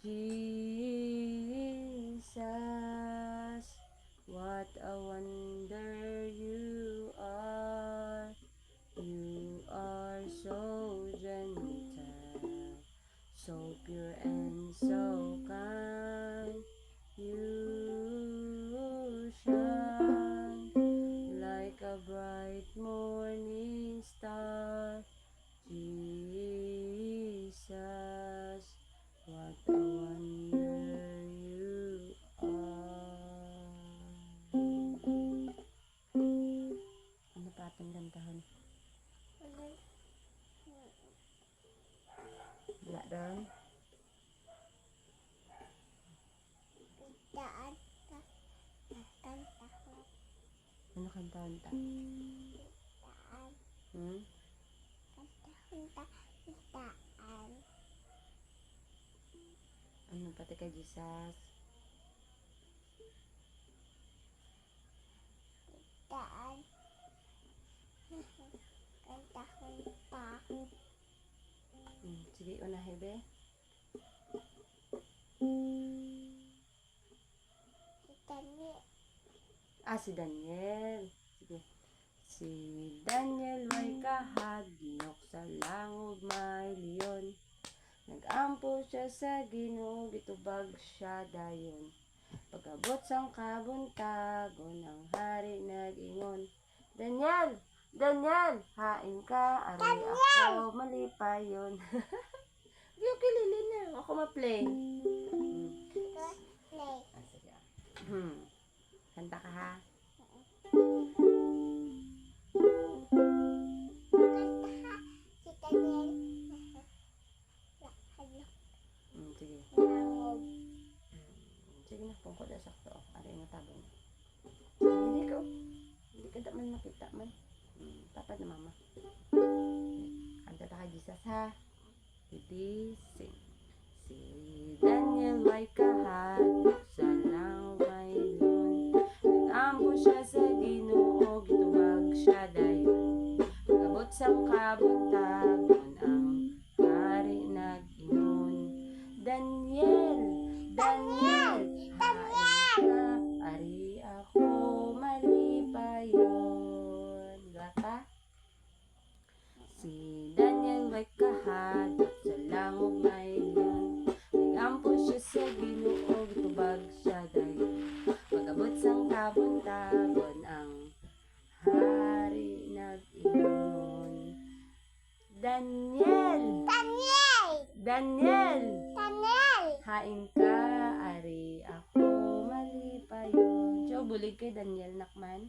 Jesus, what a wonder you are. You are so gentle, so pure and so kind. You shine like a bright morning star. Jesus, what a wonder you are. Ano pa ating kantahan? Wala doon? Ano kantahan ta? Ano pati kay Jesus? Sige, unahin be. Si Daniel. Sige. Si Daniel may kahadlok sa langog may leon. Nag-ampo siya sa Ginoo, gitubag siya dayon. Pagabot sang kabuntagon, ang hari nag-ingon, Daniel! Daniel! Hain ka, ari ako malipayon. Di ako kilili na. Ako ma-play. Sige. Kanta ka ha? Sige. Sige na, pungkod na sakto. Ari nga tabon. Hindi ka daman makita man. Tapad na mama. Kanta ta ka Jesus ha? Ready, sing. Si Daniel may kahadlok sa langog may leon. Nag-ampo siya sa Ginoo, gitubag siya dayon. Pagabot sang kabuntagon, ang hari nag-ingon, Daniel! Daniel! Hain ka, ari ako malipayon. Gata? Si Daniel may kahadlok sa langog may leon. Nag-ampo siya sa Ginoo, gitubag siya dayon. Pagabot sang kabuntagon, ang hari nag-ingon, Daniel! Daniel! Daniel! Daniel! Hain ka, ari ako malipayon. So, bulig kay Daniel nakman?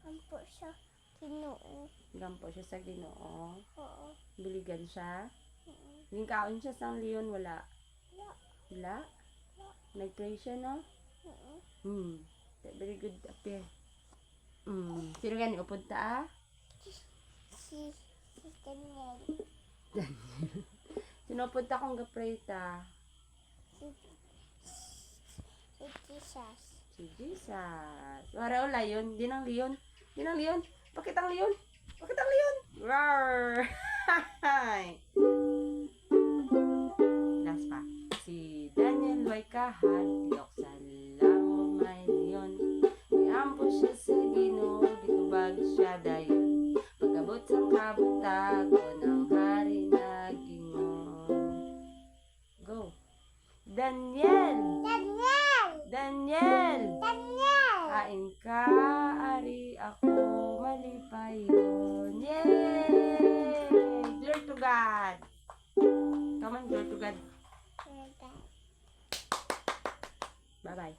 Gampo siya Ginoo. Gampo siya sa Ginoo. Oo. Buligan siya. Kaon siya sang leon, wala. Wala? Nag-pray siya, no? Very good appear. Sino gani upod ta ah? Si Daniel. Sino upod ta kung ga-pray ta? Si Jesus. Si Jesus. Wala o layon. Di nang leon. Di nang leon. Pakitang leon. Pakitang leon. Roar! Last pa. Si Daniel may kahadlok sa langog may leon. Nag-ampo siya sa Ginoo, gitubag siya dayon. Pagabot sa kabuntagon, ang hari nag-ingon. Go. Daniel! Daniel! Daniel! Daniel! Hain ka, ari ako malipayon. Yay! Glory to God! Come on, glory to God. Bye-bye.